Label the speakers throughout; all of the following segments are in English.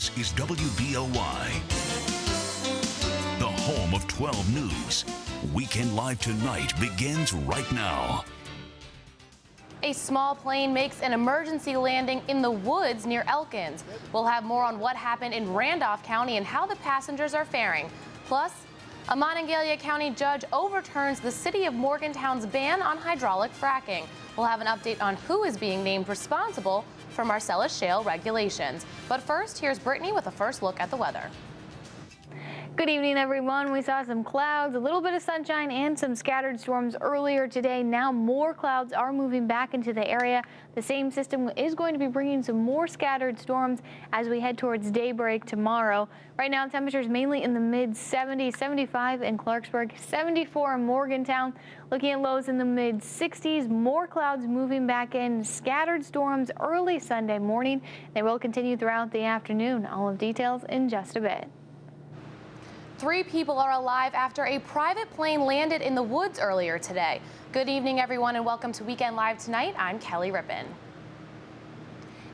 Speaker 1: This is WBOY, the home of 12 News. Weekend Live Tonight begins right now.
Speaker 2: A small plane makes an emergency landing in the woods near Elkins. We'll have more on what happened in Randolph County and how the passengers are faring. Plus, a Monongalia County judge overturns the city of Morgantown's ban on hydraulic fracking. We'll have an update on who is being named responsible for Marcellus Shale regulations. But first, here's Brittany with a first look at the weather.
Speaker 3: Good evening, everyone. We saw some clouds, a little bit of sunshine, and some scattered storms earlier today. Now more clouds are moving back into the area. The same system is going to be bringing some more scattered storms as we head towards daybreak tomorrow. Right now, temperatures mainly in the mid-70s, 75 in Clarksburg, 74 in Morgantown. Looking at lows in the mid-60s, more clouds moving back in, scattered storms early Sunday morning. They will continue throughout the afternoon. All of details in just a bit.
Speaker 2: 3 people are alive after a private plane landed in the woods earlier today. Good evening, everyone, and welcome to Weekend Live Tonight. I'm Kelly Rippin.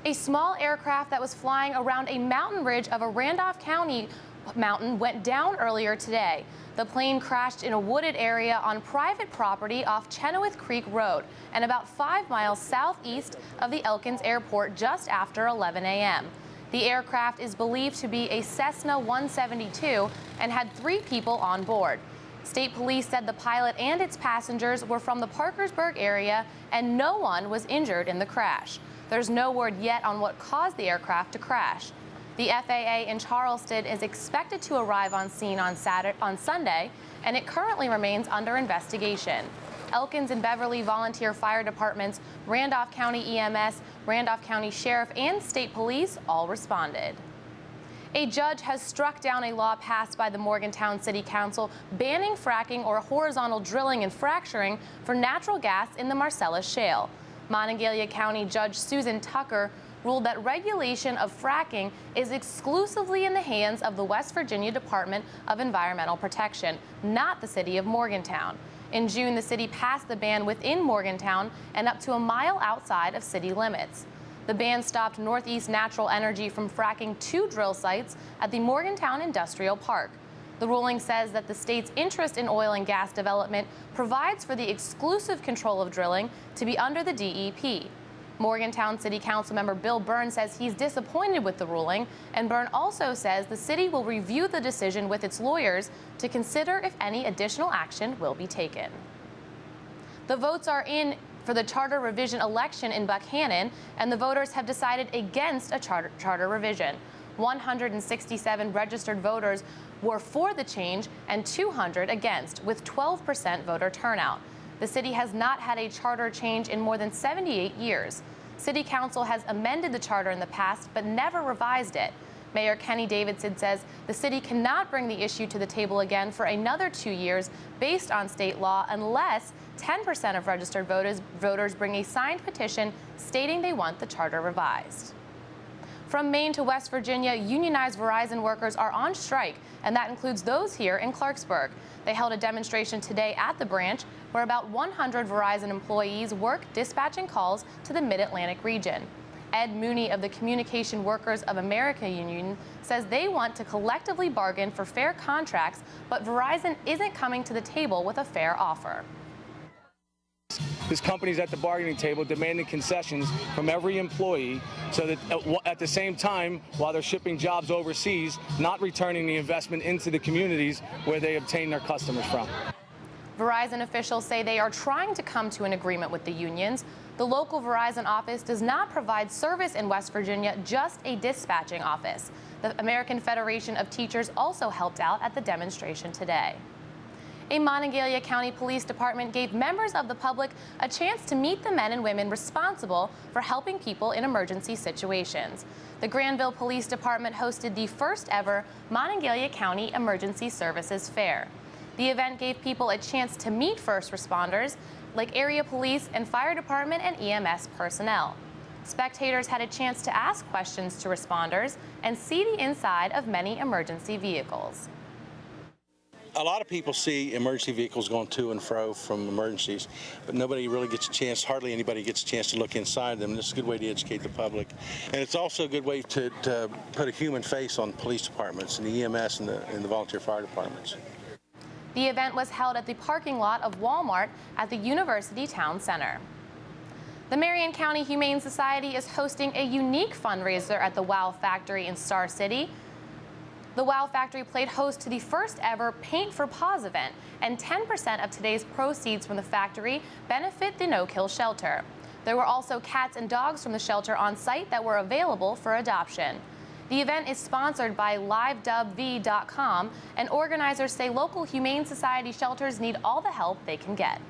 Speaker 2: A small aircraft that was flying around a mountain ridge of a Randolph County mountain went down earlier today. The plane crashed in a wooded area on private property off Chenoweth Creek Road and about 5 miles southeast of the Elkins Airport just after 11 a.m. The aircraft is believed to be a Cessna 172 and had 3 people on board. State police said the pilot and its passengers were from the Parkersburg area and no one was injured in the crash. There's no word yet on what caused the aircraft to crash. The FAA in Charleston is expected to arrive on scene on Sunday, and it currently remains under investigation. Elkins and Beverly Volunteer Fire Departments, Randolph County EMS, Randolph County Sheriff, and State Police all responded. A judge has struck down a law passed by the Morgantown City Council banning fracking or horizontal drilling and fracturing for natural gas in the Marcellus Shale. Monongalia County Judge Susan Tucker ruled that regulation of fracking is exclusively in the hands of the West Virginia Department of Environmental Protection, not the city of Morgantown. In June, the city passed the ban within Morgantown and up to a mile outside of city limits. The ban stopped Northeast Natural Energy from fracking 2 drill sites at the Morgantown Industrial Park. The ruling says that the state's interest in oil and gas development provides for the exclusive control of drilling to be under the DEP. Morgantown City Council member Bill Byrne says he's disappointed with the ruling, and Byrne also says the city will review the decision with its lawyers to consider if any additional action will be taken. The votes are in for the charter revision election in Buckhannon, and the voters have decided against a charter revision. 167 registered voters were for the change and 200 against, with 12% voter turnout. The city has not had a charter change in more than 78 years. City Council has amended the charter in the past, but never revised it. Mayor Kenny Davidson says the city cannot bring the issue to the table again for another 2 years based on state law unless 10% of registered voters bring a signed petition stating they want the charter revised. From Maine to West Virginia, unionized Verizon workers are on strike, and that includes those here in Clarksburg. They held a demonstration today at the branch where about 100 Verizon employees work dispatching calls to the Mid-Atlantic region. Ed Mooney of the Communication Workers of America Union says they want to collectively bargain for fair contracts, but Verizon isn't coming to the table with a fair offer.
Speaker 4: This company's at the bargaining table demanding concessions from every employee so that at the same time, while they're shipping jobs overseas, not returning the investment into the communities where they obtain their customers from.
Speaker 2: Verizon officials say they are trying to come to an agreement with the unions. The local Verizon office does not provide service in West Virginia, just a dispatching office. The American Federation of Teachers also helped out at the demonstration today. A Monongalia County Police Department gave members of the public a chance to meet the men and women responsible for helping people in emergency situations. The Granville Police Department hosted the first ever Monongalia County Emergency Services Fair. The event gave people a chance to meet first responders, like area police and fire department and EMS personnel. Spectators had a chance to ask questions to responders and see the inside of many emergency vehicles.
Speaker 5: A lot of people see emergency vehicles going to and fro from emergencies, but nobody really gets a chance, hardly anybody gets a chance to look inside them. This is a good way to educate the public. And it's also a good way to put a human face on police departments and the EMS and the volunteer fire departments.
Speaker 2: The event was held at the parking lot of Walmart at the University Town Center. The Marion County Humane Society is hosting a unique fundraiser at the Wow Factory in Star City. The Wow Factory played host to the first ever Paint for Paws event, and 10% of today's proceeds from the factory benefit the no-kill shelter. There were also cats and dogs from the shelter on site that were available for adoption. The event is sponsored by LiveDubV.com, and organizers say local Humane Society shelters need all the help they can get.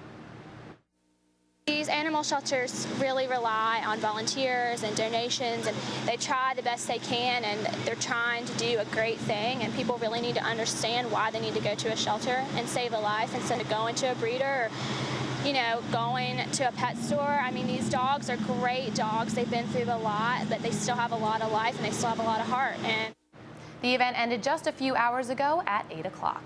Speaker 6: These animal shelters really rely on volunteers and donations, and they try the best they can, and they're trying to do a great thing, and people really need to understand why they need to go to a shelter and save a life instead of going to a breeder or, going to a pet store. I mean, these dogs are great dogs. They've been through a lot, but they still have a lot of life and they still have a lot of heart. And
Speaker 2: the event ended just a few hours ago at 8 o'clock.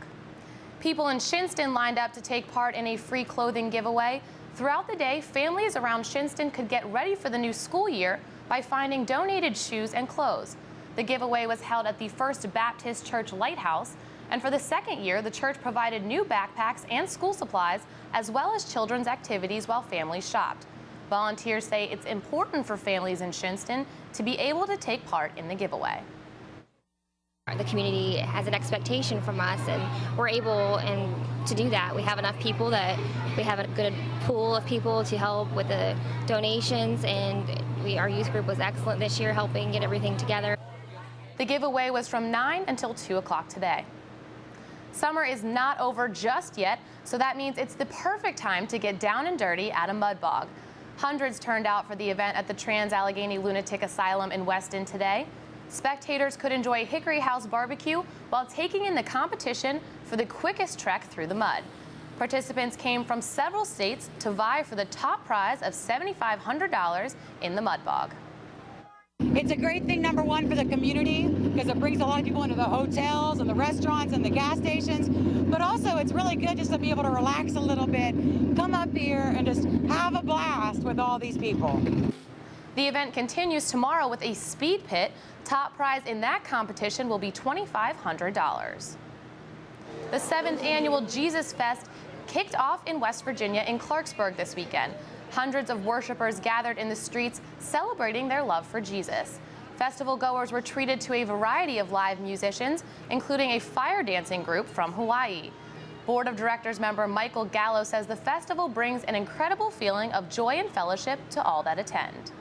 Speaker 2: People in Shinston lined up to take part in a free clothing giveaway. Throughout the day, families around Shinston could get ready for the new school year by finding donated shoes and clothes. The giveaway was held at the First Baptist Church Lighthouse, and for the second year, the church provided new backpacks and school supplies, as well as children's activities while families shopped. Volunteers say it's important for families in Shinston to be able to take part in the giveaway.
Speaker 7: The community has an expectation from us, and we're able to do that. We have enough people that we have a good pool of people to help with the donations, and our youth group was excellent this year helping get everything together.
Speaker 2: The giveaway was from 9 until 2 o'clock today. Summer is not over just yet, so that means it's the perfect time to get down and dirty at a mud bog. Hundreds turned out for the event at the Trans-Allegheny Lunatic Asylum in Weston today. Spectators could enjoy Hickory House barbecue while taking in the competition for the quickest trek through the mud. Participants came from several states to vie for the top prize of $7,500 in the mud bog.
Speaker 8: It's a great thing, number one, for the community, because it brings a lot of people into the hotels and the restaurants and the gas stations. But also, it's really good just to be able to relax a little bit, come up here and just have a blast with all these people.
Speaker 2: The event continues tomorrow with a speed pit. Top prize in that competition will be $2,500. The 7th annual Jesus Fest kicked off in West Virginia in Clarksburg this weekend. Hundreds of worshipers gathered in the streets celebrating their love for Jesus. Festival goers were treated to a variety of live musicians, including a fire dancing group from Hawaii. Board of Directors member Michael Gallo says the festival brings an incredible feeling of joy and fellowship to all that attend.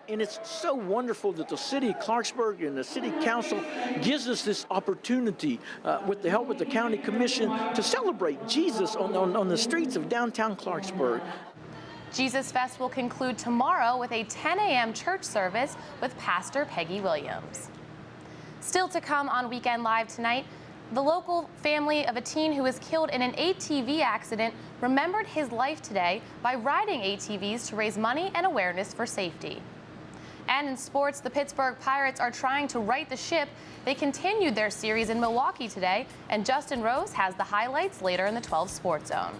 Speaker 9: And it's so wonderful that the city of Clarksburg and the city council gives us this opportunity with the help of the county commission to celebrate Jesus on the streets of downtown Clarksburg.
Speaker 2: Jesus Fest will conclude tomorrow with a 10 a.m. church service with Pastor Peggy Williams. Still to come on Weekend Live tonight, the local family of a teen who was killed in an ATV accident remembered his life today by riding ATVs to raise money and awareness for safety. And in sports, the Pittsburgh Pirates are trying to right the ship. They continued their series in Milwaukee today, and Justin Rose has the highlights later in the 12 Sports Zone.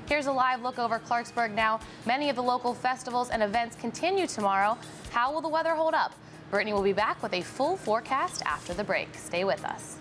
Speaker 2: Here's a live look over Clarksburg now. Many of the local festivals and events continue tomorrow. How will the weather hold up? Brittany will be back with a full forecast after the break. Stay with us.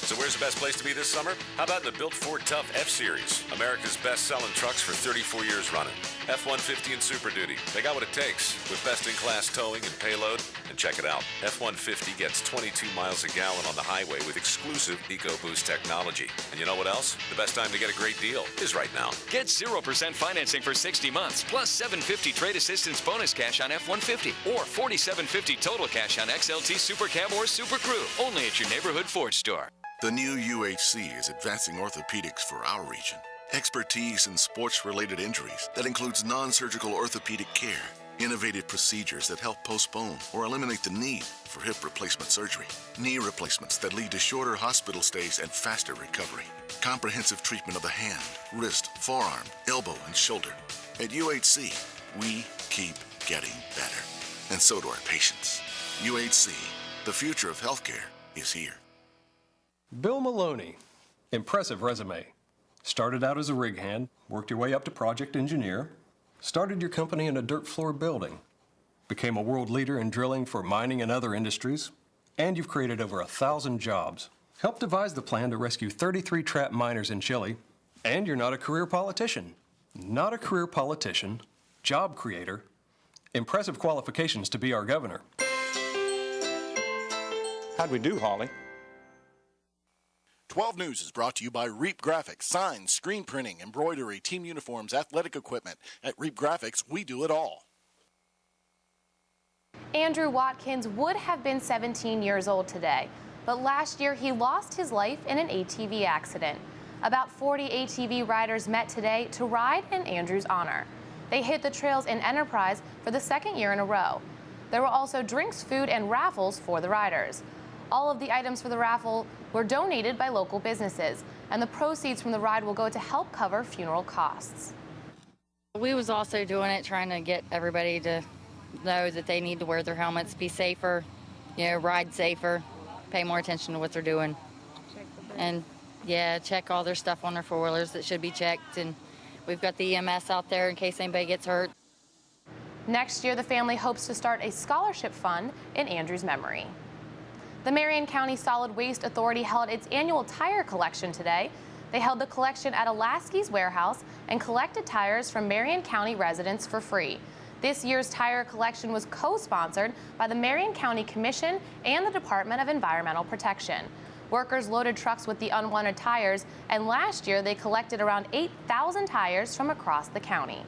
Speaker 10: So where's the best place to be this summer? How about in the Built Ford Tough F-Series? America's best-selling trucks for 34 years running. F-150 and Super Duty. They got what it takes with best-in-class towing and payload. And check it out. F-150 gets 22 miles a gallon on the highway with exclusive EcoBoost technology. And you know what else? The best time to get a great deal is right now.
Speaker 11: Get 0% financing for 60 months, plus $750 trade assistance bonus cash on F-150, or $47.50 total cash on XLT Super Cab or Super Crew. Only at your neighborhood Ford store.
Speaker 12: The new UHC is advancing orthopedics for our region. Expertise in sports-related injuries that includes non-surgical orthopedic care, innovative procedures that help postpone or eliminate the need for hip replacement surgery, knee replacements that lead to shorter hospital stays and faster recovery, comprehensive treatment of the hand, wrist, forearm, elbow, and shoulder. At UHC, we keep getting better. and so do our patients. UHC, the future of healthcare, is here.
Speaker 13: Bill Maloney, impressive resume. Started out as a rig hand, worked your way up to project engineer, started your company in a dirt floor building, became a world leader in drilling for mining and other industries, and you've created over 1,000 jobs. Helped devise the plan to rescue 33 trapped miners in Chile, and you're not a career politician. Not a career politician, job creator, impressive qualifications to be our governor.
Speaker 14: How'd we do, Holly?
Speaker 15: 12 News is brought to you by Reap Graphics, signs, screen printing, embroidery, team uniforms, athletic equipment. At Reap Graphics, we do it all.
Speaker 2: Andrew Watkins would have been 17 years old today, but last year he lost his life in an ATV accident. About 40 ATV riders met today to ride in Andrew's honor. They hit the trails in Enterprise for the second year in a row. There were also drinks, food, and raffles for the riders. All of the items for the raffle were donated by local businesses, and the proceeds from the ride will go to help cover funeral costs.
Speaker 16: We was also doing it trying to get everybody to know that they need to wear their helmets, be safer, ride safer, pay more attention to what they're doing. And check all their stuff on their four-wheelers that should be checked, and we've got the EMS out there in case anybody gets hurt.
Speaker 2: Next year, the family hopes to start a scholarship fund in Andrew's memory. The Marion County Solid Waste Authority held its annual tire collection today. They held the collection at Alaski's warehouse and collected tires from Marion County residents for free. This year's tire collection was co-sponsored by the Marion County Commission and the Department of Environmental Protection. Workers loaded trucks with the unwanted tires, and last year they collected around 8,000 tires from across the county.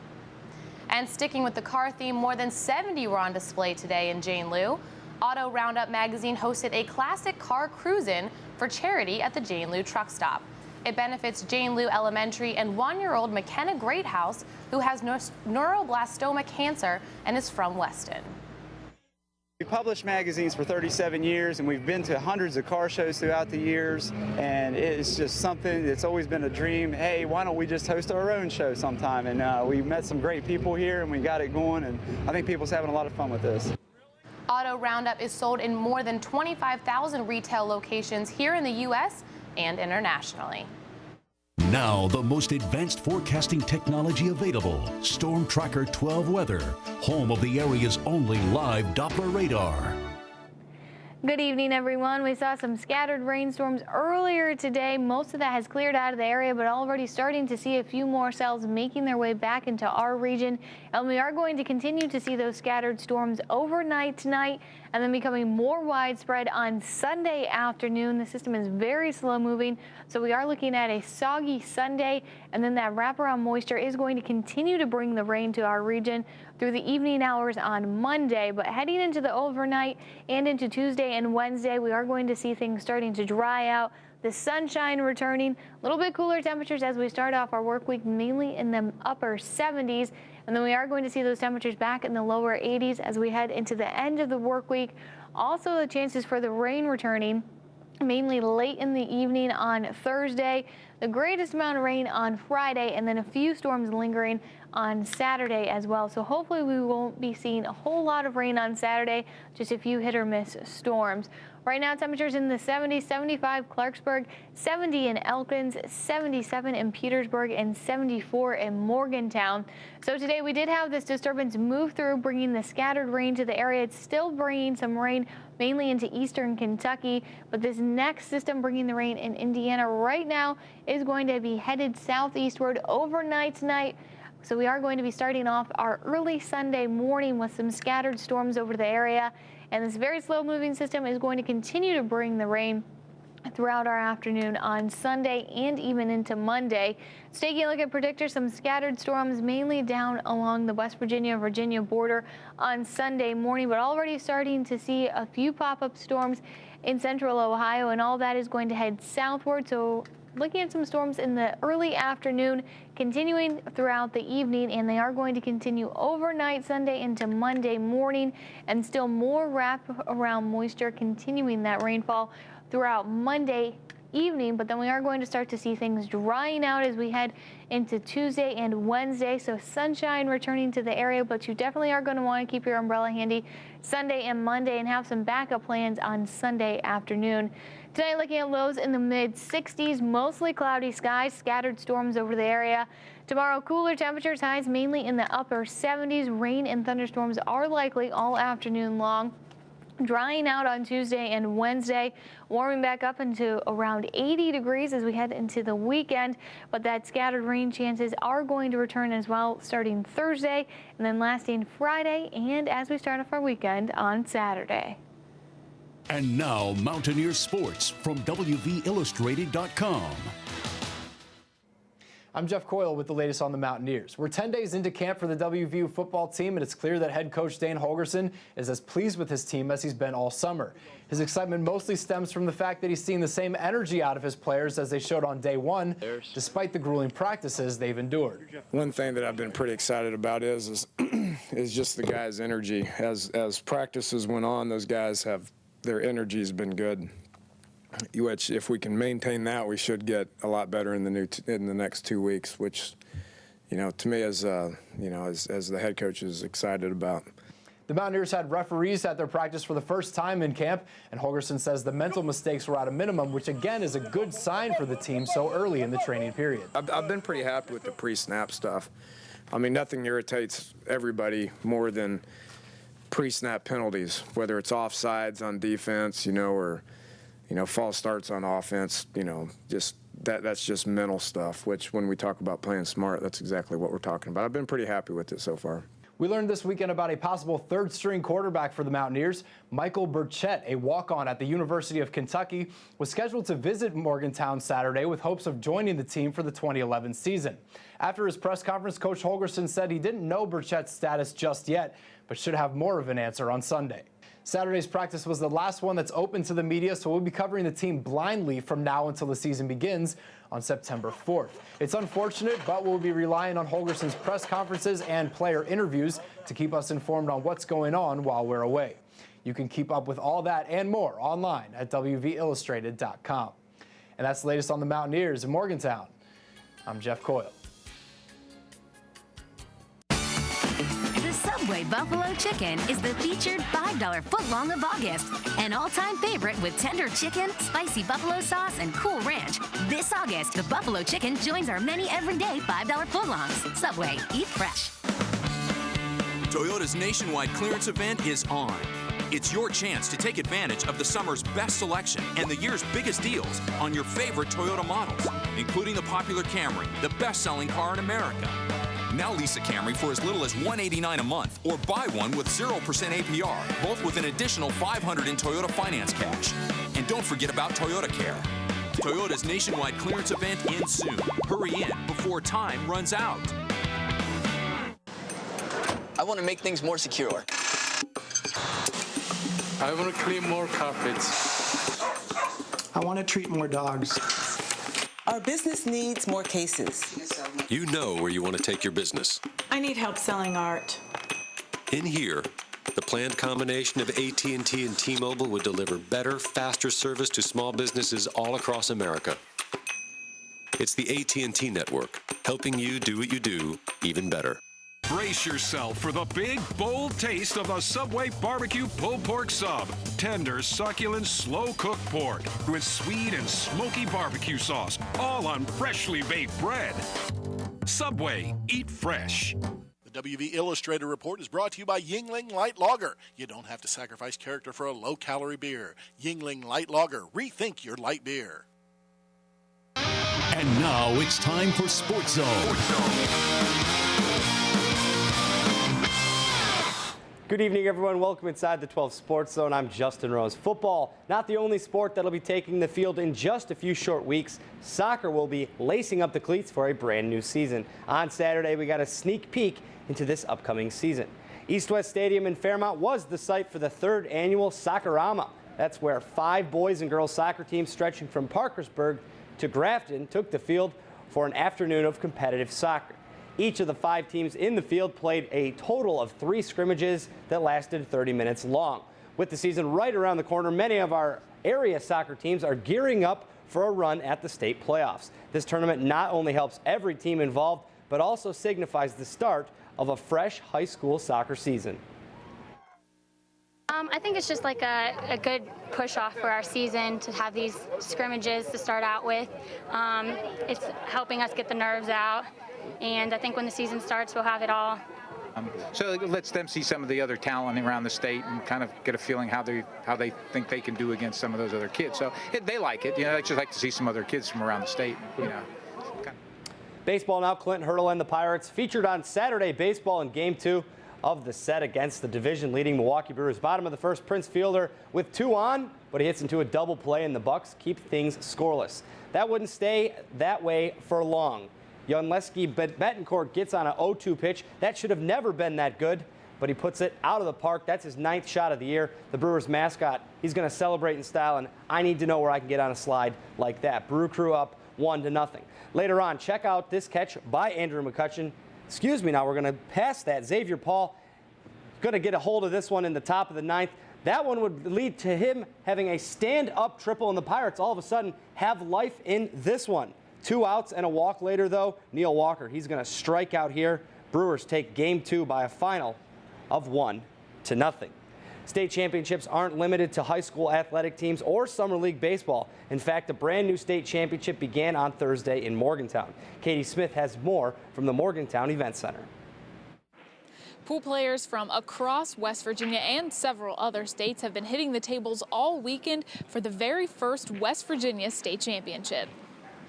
Speaker 2: And sticking with the car theme, more than 70 were on display today in Jane Lew. Auto Roundup magazine hosted a classic car cruise-in for charity at the Jane Lew truck stop. It benefits Jane Lew Elementary and 1-year-old McKenna Greathouse, who has neuroblastoma cancer and is from Weston.
Speaker 17: We published magazines for 37 years, and we've been to hundreds of car shows throughout the years, and it's just something that's always been a dream. Hey, why don't we just host our own show sometime? And we met some great people here, and we got it going, and I think people's having a lot of fun with this.
Speaker 2: Auto Roundup is sold in more than 25,000 retail locations here in the U.S. and internationally.
Speaker 1: Now, the most advanced forecasting technology available. Storm Tracker 12 Weather, home of the area's only live Doppler radar.
Speaker 3: Good evening, everyone. We saw some scattered rainstorms earlier today. Most of that has cleared out of the area, but already starting to see a few more cells making their way back into our region. And we are going to continue to see those scattered storms overnight tonight and then becoming more widespread on Sunday afternoon. The system is very slow moving, so we are looking at a soggy Sunday, and then that wraparound moisture is going to continue to bring the rain to our region through the evening hours on Monday. But heading into the overnight and into Tuesday and Wednesday, we are going to see things starting to dry out. The sunshine returning, a little bit cooler temperatures as we start off our work week, mainly in the upper 70s. And then we are going to see those temperatures back in the lower 80s as we head into the end of the work week. Also, the chances for the rain returning mainly late in the evening on Thursday, the greatest amount of rain on Friday, and then a few storms lingering on Saturday as well. So hopefully we won't be seeing a whole lot of rain on Saturday, just a few hit or miss storms. Right now, temperatures in the 70s, 75 Clarksburg, 70 in Elkins, 77 in Petersburg, and 74 in Morgantown. So today we did have this disturbance move through, bringing the scattered rain to the area. It's still bringing some rain mainly into eastern Kentucky, but this next system bringing the rain in Indiana right now is going to be headed southeastward overnight tonight. So we are going to be starting off our early Sunday morning with some scattered storms over the area. And this very slow moving system is going to continue to bring the rain throughout our afternoon on Sunday and even into Monday. Let's take a look at predictors. Some scattered storms mainly down along the West Virginia border on Sunday morning, but already starting to see a few pop-up storms in central Ohio, and all that is going to head southward. So looking at some storms in the early afternoon, continuing throughout the evening, and they are going to continue overnight Sunday into Monday morning, and still more wrap around moisture continuing that rainfall throughout Monday evening, but then we are going to start to see things drying out as we head into Tuesday and Wednesday. So sunshine returning to the area, but you definitely are going to want to keep your umbrella handy Sunday and Monday and have some backup plans on Sunday afternoon. Tonight, looking at lows in the mid-60s, mostly cloudy skies, scattered storms over the area. Tomorrow, cooler temperatures, highs mainly in the upper 70s. Rain and thunderstorms are likely all afternoon long. Drying out on Tuesday and Wednesday, warming back up into around 80 degrees as we head into the weekend. But that scattered rain chances are going to return as well starting Thursday and then lasting Friday and as we start off our weekend on Saturday.
Speaker 1: And now, Mountaineer Sports from WVIllustrated.com.
Speaker 14: I'm Jeff Coyle with the latest on the Mountaineers. We're 10 days into camp for the WVU football team, and it's clear that head coach Dane Holgorsen is as pleased with his team as he's been all summer. His excitement mostly stems from the fact that he's seeing the same energy out of his players as they showed on day one, despite the grueling practices they've endured.
Speaker 18: One thing that I've been pretty excited about is just the guys' energy. As practices went on, those guys their energy has been good. Which, if we can maintain that, we should get a lot better in the next 2 weeks. Which, to me, as the head coach is excited about.
Speaker 14: The Mountaineers had referees at their practice for the first time in camp, and Holgorsen says the mental mistakes were at a minimum, which again is a good sign for the team so early in the training period.
Speaker 18: I've been pretty happy with the pre-snap stuff. I mean, nothing irritates everybody more than pre-snap penalties, whether it's offsides on defense, or false starts on offense, just that's just mental stuff, which when we talk about playing smart, that's exactly what we're talking about. I've been pretty happy with it so far.
Speaker 14: We learned this weekend about a possible third-string quarterback for the Mountaineers. Michael Burchett, a walk-on at the University of Kentucky, was scheduled to visit Morgantown Saturday with hopes of joining the team for the 2011 season. After his press conference, Coach Holgorsen said he didn't know Burchett's status just yet, but should have more of an answer on Sunday. Saturday's practice was the last one that's open to the media, so we'll be covering the team blindly from now until the season begins on September 4th. It's unfortunate, but we'll be relying on Holgorsen's press conferences and player interviews to keep us informed on what's going on while we're away. You can keep up with all that and more online at WVIllustrated.com. And that's the latest on the Mountaineers in Morgantown. I'm Jeff Coyle.
Speaker 19: Subway Buffalo Chicken is the featured $5 footlong of August. An all-time favorite with tender chicken, spicy buffalo sauce, and cool ranch. This August, the Buffalo Chicken joins our many everyday $5 footlongs. Subway, eat fresh.
Speaker 20: Toyota's nationwide clearance event is on. It's your chance to take advantage of the summer's best selection and the year's biggest deals on your favorite Toyota models, including the popular Camry, the best-selling car in America. Now lease a Camry for as little as $189 a month or buy one with 0% APR, both with an additional $500 in Toyota finance cash. And don't forget about Toyota Care. Toyota's nationwide clearance event ends soon. Hurry in before time runs out.
Speaker 21: I want to make things more secure.
Speaker 22: I want to clean more carpets.
Speaker 23: I want to treat more dogs.
Speaker 24: Our business needs more cases.
Speaker 25: You know where you want to take your business.
Speaker 24: I need help selling art.
Speaker 25: In here, the planned combination of AT&T and T-Mobile would deliver better, faster service to small businesses all across America. It's the AT&T network, helping you do what you do even better.
Speaker 26: Brace yourself for the big, bold taste of the Subway Barbecue Pulled Pork Sub. Tender, succulent, slow-cooked pork with sweet and smoky barbecue sauce, all on freshly baked bread. Subway, eat fresh.
Speaker 15: The WV Illustrated Report is brought to you by Yuengling Light Lager. You don't have to sacrifice character for a low-calorie beer. Yuengling Light Lager. Rethink your light beer.
Speaker 1: And now it's time for Sports Zone.
Speaker 27: Good evening, everyone. Welcome inside the 12 Sports Zone. I'm Justin Rose. Football, not the only sport that'll be taking the field in just a few short weeks. Soccer will be lacing up the cleats for a brand new season. On Saturday, we got a sneak peek into this upcoming season. East West Stadium in Fairmont was the site for the third annual Soccerama. That's where 5 boys and girls soccer teams stretching from Parkersburg to Grafton took the field for an afternoon of competitive soccer. Each of the 5 teams in the field played a total of 3 scrimmages that lasted 30 minutes long. With the season right around the corner, many of our area soccer teams are gearing up for a run at the state playoffs. This tournament not only helps every team involved, but also signifies the start of a fresh high school soccer season.
Speaker 4: I think it's just like a good push off for our season to have these scrimmages to start out with. It's helping us get the nerves out, and I think when the season starts, we'll have it all.
Speaker 5: So it lets them see some of the other talent around the state and kind of get a feeling how they think they can do against some of those other kids. So they like it. You know, they just like to see some other kids from around the state. You know.
Speaker 27: Baseball now. Clinton Hurdle and the Pirates featured on Saturday baseball in Game 2 of the set against the division-leading Milwaukee Brewers. Bottom of the first, Prince Fielder with 2 on, but he hits into a double play, and the Bucks keep things scoreless. That wouldn't stay that way for long. Yunleski Betancourt gets on an 0-2 pitch. That should have never been that good, but he puts it out of the park. That's his 9th shot of the year. The Brewers mascot, he's going to celebrate in style, and I need to know where I can get on a slide like that. Brew Crew up 1-0. Later on, check out this catch by Andrew McCutcheon. Excuse me, now we're going to pass that. Xavier Paul going to get a hold of this one in the top of the 9th. That one would lead to him having a stand-up triple, and the Pirates all of a sudden have life in this one. 2 outs and a walk later, though. Neil Walker, he's going to strike out here. Brewers take Game 2 by a final of 1-0. State championships aren't limited to high school athletic teams or summer league baseball. In fact, a brand new state championship began on Thursday in Morgantown. Katie Smith has more from the Morgantown Event Center.
Speaker 6: Pool players from across West Virginia and several other states have been hitting the tables all weekend for the very first West Virginia State Championship.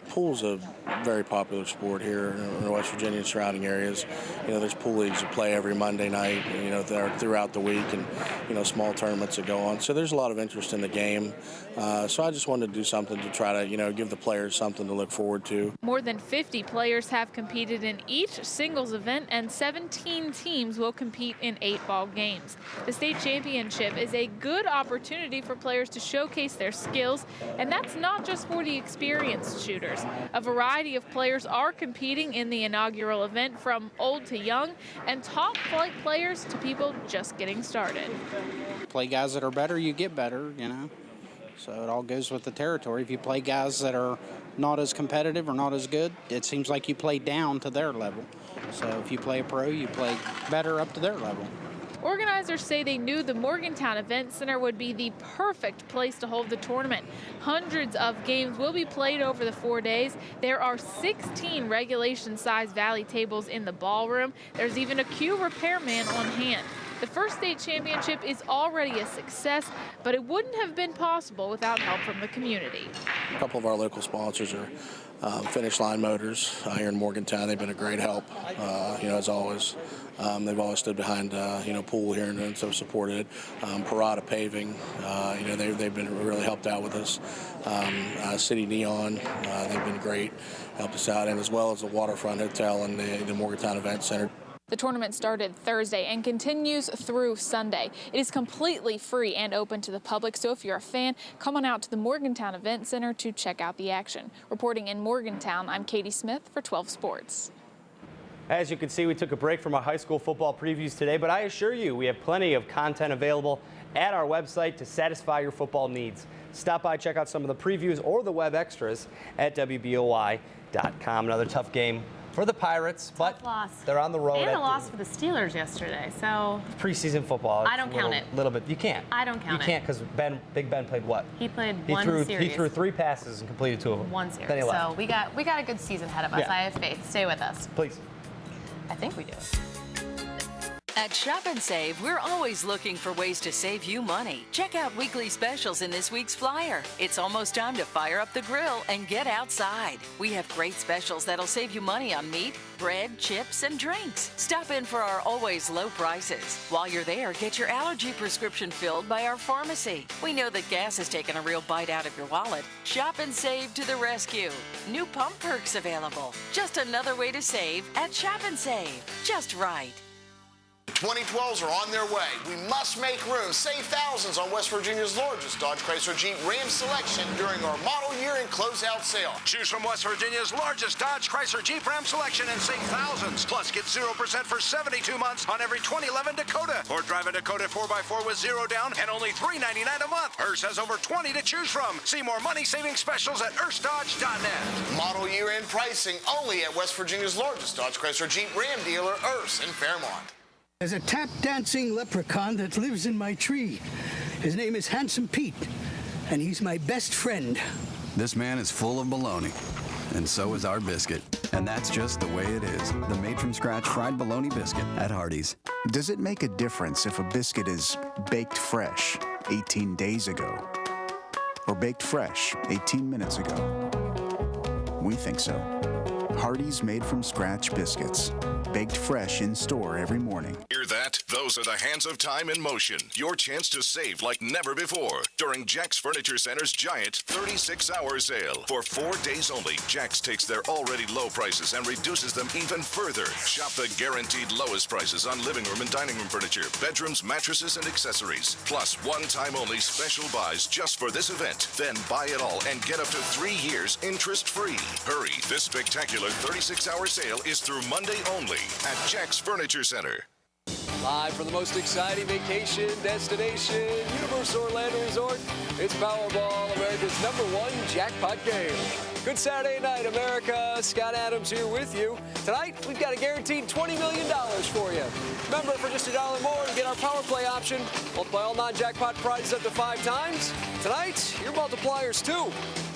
Speaker 7: Pool's a very popular sport here in West Virginia and surrounding areas. You know, there's pool leagues that play every Monday night, you know, throughout the week, and, you know, small tournaments that go on. So there's a lot of interest in the game. So I just wanted to do something to try to, you know, give the players something to look forward to.
Speaker 6: More than 50 players have competed in each singles event, and 17 teams will compete in 8-ball games. The state championship is a good opportunity for players to showcase their skills, and that's not just for the experienced shooters. A variety of players are competing in the inaugural event, from old to young, and top flight players to people just getting started.
Speaker 8: Play guys that are better, you get better, you know. So it all goes with the territory. If you play guys that are not as competitive or not as good, it seems like you play down to their level. So if you play a pro, you play better up to their level.
Speaker 6: Organizers say they knew the Morgantown Event Center would be the perfect place to hold the tournament. Hundreds of games will be played over the 4 days. There are 16 regulation-sized valley tables in the ballroom. There's even a cue repairman on hand. The first state championship is already a success, but it wouldn't have been possible without help from the community.
Speaker 7: A couple of our local sponsors are Finish Line Motors here in Morgantown. They've been a great help, you know, as always. They've always stood behind, you know, Pool here and so supported it. Parada Paving, you know, they've been really helped out with us. City Neon, they've been great, helped us out, and as well as the Waterfront Hotel and the Morgantown Event Center.
Speaker 6: The tournament started Thursday and continues through Sunday. It is completely free and open to the public, so if you're a fan, come on out to the Morgantown Event Center to check out the action. Reporting in Morgantown, I'm Katie Smith for 12 Sports.
Speaker 27: As you can see, we took a break from our high school football previews today, but I assure you we have plenty of content available at our website to satisfy your football needs. Stop by, check out some of the previews or the web extras at WBOY.com. Another tough game for the Pirates, but they're on the road.
Speaker 2: And a loss for the Steelers yesterday, so.
Speaker 27: Preseason football.
Speaker 2: I don't count it.
Speaker 27: A little bit. You can't.
Speaker 2: I don't count it.
Speaker 27: You can't because Big Ben played what?
Speaker 2: He played one series.
Speaker 27: He threw 3 passes and completed 2 of them.
Speaker 2: One series.
Speaker 27: Then he left.
Speaker 2: So we got a good season ahead of us.
Speaker 27: Yeah.
Speaker 2: I have faith. Stay with us.
Speaker 27: Please.
Speaker 2: I think we do.
Speaker 9: At Shop and Save, we're always looking for ways to save you money. Check out weekly specials in this week's flyer. It's almost time to fire up the grill and get outside. We have great specials that'll save you money on meat, bread, chips, and drinks. Stop in for our always low prices. While you're there, get your allergy prescription filled by our pharmacy. We know that gas has taken a real bite out of your wallet. Shop and Save to the rescue. New pump perks available. Just another way to save at Shop and Save. Just right.
Speaker 3: 2012s are on their way. We must make room. Save thousands on West Virginia's largest Dodge Chrysler Jeep Ram selection during our model year and closeout sale.
Speaker 10: Choose from West Virginia's largest Dodge Chrysler Jeep Ram selection and save thousands. Plus, get 0% for 72 months on every 2011 Dakota. Or drive a Dakota 4x4 with 0 down and only $399 a month. Urs has over 20 to choose from. See more money-saving specials at ursdodge.net.
Speaker 3: Model year-end pricing only at West Virginia's largest Dodge Chrysler Jeep Ram dealer, Urs in Fairmont.
Speaker 11: There's a tap-dancing leprechaun that lives in my tree. His name is Handsome Pete, and he's my best friend.
Speaker 12: This man is full of baloney, and so is our biscuit. And that's just the way it is. The made-from-scratch fried bologna biscuit at Hardee's.
Speaker 13: Does it make a difference if a biscuit is baked fresh 18 days ago or baked fresh 18 minutes ago? We think so. Hardee's made-from-scratch biscuits. Baked fresh in store every morning.
Speaker 16: Hear that? Those are the hands of time in motion. Your chance to save like never before during Jack's Furniture Center's giant 36-hour sale. For 4 days only, Jack's takes their already low prices and reduces them even further. Shop the guaranteed lowest prices on living room and dining room furniture, bedrooms, mattresses, and accessories. Plus, one-time only special buys just for this event. Then buy it all and get up to 3 years interest-free. Hurry, this spectacular 36-hour sale is through Monday only at Jack's Furniture Center.
Speaker 17: Live from the most exciting vacation destination, Universal Orlando Resort, it's Powerball, America's #1 jackpot game. Good Saturday night, America. Scott Adams here with you. Tonight, we've got a guaranteed $20 million for you. Remember, for just $1 more, you get our Power Play option. Multiply all non-jackpot prizes up to 5 times. Tonight, your multipliers too.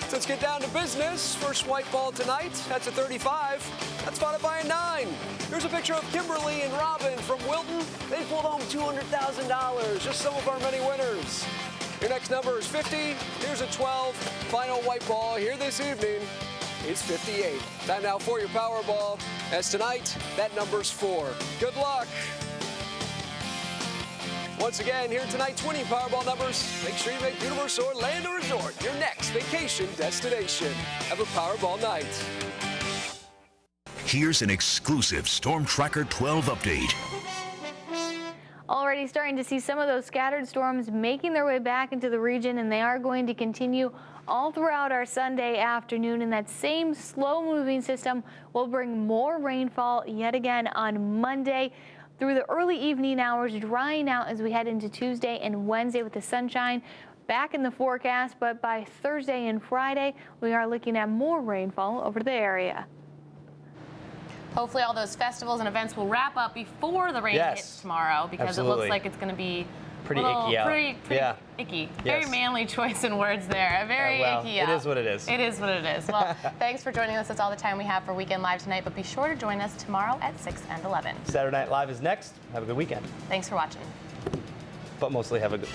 Speaker 17: So let's get down to business. First white ball tonight, that's a 35. That's followed by a 9. Here's a picture of Kimberly and Robin from Wilton. They pulled home $200,000, just some of our many winners. Your next number is 50. Here's a 12. Final white ball here this evening is 58. Time now for your Powerball. As tonight, that number's 4. Good luck. Once again, here tonight's winning Powerball numbers. Make sure you make Universal Orlando Resort your next vacation destination. Have a Powerball night.
Speaker 1: Here's an exclusive Storm Tracker 12 update.
Speaker 28: Already starting to see some of those scattered storms making their way back into the region, and they are going to continue all throughout our Sunday afternoon. And that same slow-moving system will bring more rainfall yet again on Monday. Through the early evening hours, drying out as we head into Tuesday and Wednesday with the sunshine back in the forecast. But by Thursday and Friday, we are looking at more rainfall over the area.
Speaker 2: Hopefully all those festivals and events will wrap up before the rain hits tomorrow, because it looks like it's going to be
Speaker 27: pretty icky out.
Speaker 2: Pretty icky. Very manly choice in words there. Very icky out.
Speaker 27: It is what it is.
Speaker 2: It is what it is. Well, thanks for joining us. That's all the time we have for Weekend Live tonight, but be sure to join us tomorrow at 6 and 11.
Speaker 27: Saturday Night Live is next. Have a good weekend.
Speaker 2: Thanks for watching.
Speaker 27: But mostly have a good